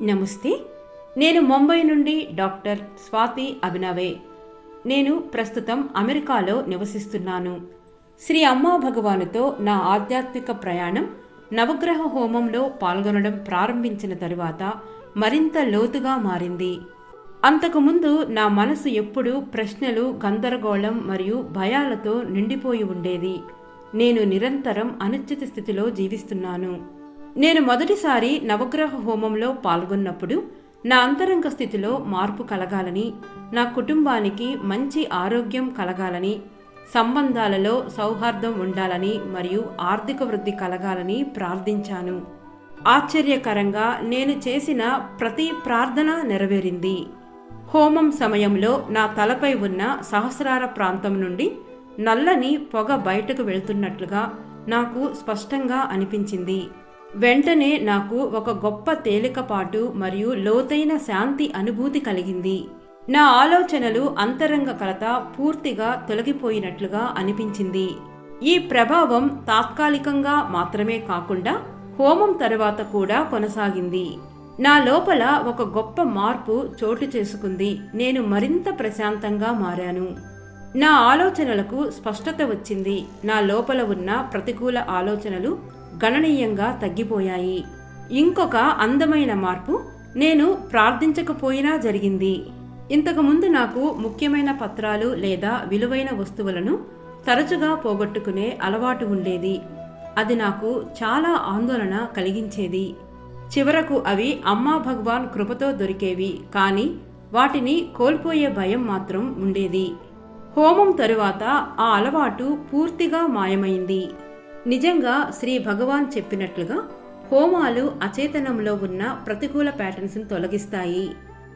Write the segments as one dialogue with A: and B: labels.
A: నమస్తే. నేను ముంబై నుండి డాక్టర్ స్వాతి అభినవే. నేను ప్రస్తుతం అమెరికాలో నివసిస్తున్నాను. శ్రీ అమ్మా భగవానుతో నా ఆధ్యాత్మిక ప్రయాణం నవగ్రహ హోమంలో పాల్గొనడం ప్రారంభించిన తరువాత మరింత లోతుగా మారింది. అంతకుముందు నా మనసు ఎప్పుడూ ప్రశ్నలు, గందరగోళం మరియు భయాలతో నిండిపోయి ఉండేది. నేను నిరంతరం అనిశ్చిత స్థితిలో జీవిస్తున్నాను. నేను మొదటిసారి నవగ్రహ హోమంలో పాల్గొన్నప్పుడు నా అంతరంగ స్థితిలో మార్పు కలగాలని, నా కుటుంబానికి మంచి ఆరోగ్యం కలగాలని, సంబంధాలలో సౌహార్దం ఉండాలని మరియు ఆర్థిక వృద్ధి కలగాలని ప్రార్థించాను. ఆశ్చర్యకరంగా నేను చేసిన ప్రతి ప్రార్థన నెరవేరింది. హోమం సమయంలో నా తలపై ఉన్న సహస్రార ప్రాంతం నుండి నల్లని పొగ బయటకు వెళ్తున్నట్లుగా నాకు స్పష్టంగా అనిపించింది. వెంటనే నాకు ఒక గొప్ప తేలికపాటు మరియు లోతైన శాంతి అనుభూతి కలిగింది. నా ఆలోచనలు, అంతరంగ కలత పూర్తిగా తొలగిపోయినట్లుగా అనిపించింది. ఈ ప్రభావం తాత్కాలికంగా మాత్రమే కాకుండా హోమం తరువాత కూడా కొనసాగింది. నా లోపల ఒక గొప్ప మార్పు చోటు చేసుకుంది. నేను మరింత ప్రశాంతంగా మారాను. నా ఆలోచనలకు స్పష్టత వచ్చింది. నా లోపల ఉన్న ప్రతికూల ఆలోచనలు గణనీయంగా తగ్గిపోయాయి. ఇంకొక అందమైన మార్పు నేను ప్రార్థించకపోయినా జరిగింది. ఇంతకుముందు నాకు ముఖ్యమైన పత్రాలు లేదా విలువైన వస్తువులను తరచుగా పోగొట్టుకునే అలవాటు ఉండేది. అది నాకు చాలా ఆందోళన కలిగించేది. చివరకు అవి అమ్మా భగవాన్ కృపతో దొరికేవి, కానీ వాటిని కోల్పోయే భయం మాత్రం ఉండేది. హోమం తరువాత ఆ అలవాటు పూర్తిగా మాయమైంది. నిజంగా శ్రీ భగవాన్ చెప్పినట్లుగా హోమాలు అచేతనంలో ఉన్న ప్రతికూల ప్యాటర్న్స్ను తొలగిస్తాయి.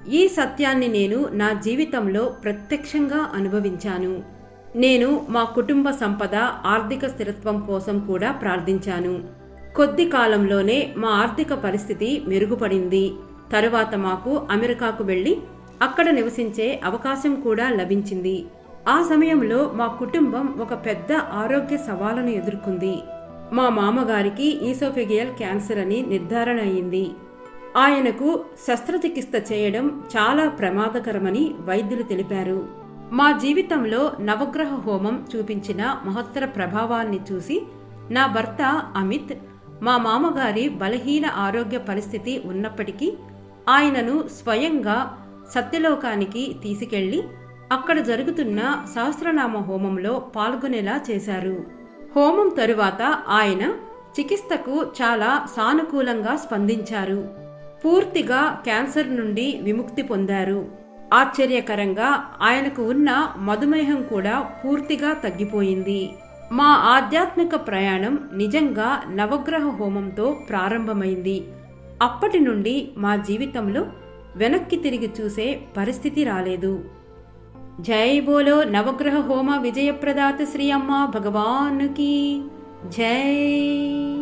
A: ఈ సత్యాన్ని నేను నా జీవితంలో ప్రత్యక్షంగా అనుభవించాను. నేను మా కుటుంబ సంపద, ఆర్థిక స్థిరత్వం కోసం కూడా ప్రార్థించాను. కొద్ది కాలంలోనే మా ఆర్థిక పరిస్థితి మెరుగుపడింది. తరువాత మాకు అమెరికాకు వెళ్లి అక్కడ నివసించే అవకాశం కూడా లభించింది. ఆ సమయంలో మా కుటుంబం ఒక పెద్ద ఆరోగ్య సవాలును ఎదుర్కొంది. మా మామగారికి ఈసోఫెగియల్ క్యాన్సర్ అని నిర్ధారణ అయింది. ఆయనకు శస్త్రచికిత్స చేయడం చాలా ప్రమాదకరమని వైద్యులు తెలిపారు. మా జీవితంలో నవగ్రహ హోమం చూపించిన మహత్తర ప్రభావాన్ని చూసి నా భర్త అమిత్, మా మామగారి బలహీన ఆరోగ్య పరిస్థితి ఉన్నప్పటికీ ఆయనను స్వయంగా సత్యలోకానికి తీసుకెళ్లి అక్కడ జరుగుతున్న సహస్రనామ హోమంలో పాల్గొనేలా చేశారు. హోమం తరువాత ఆయన చికిత్సకు చాలా సానుకూలంగా స్పందించారు. పూర్తిగా క్యాన్సర్ నుండి విముక్తి పొందారు. ఆశ్చర్యకరంగా ఆయనకు ఉన్న మధుమేహం కూడా పూర్తిగా తగ్గిపోయింది. మా ఆధ్యాత్మిక ప్రయాణం నిజంగా నవగ్రహ హోమంతో ప్రారంభమైంది. అప్పటి నుండి మా జీవితంలో వెనక్కి తిరిగి చూసే పరిస్థితి రాలేదు. జై బోలో నవగ్రహ హోమ విజయప్రదాత శ్రీ అమ్మా భగవానుకి జై.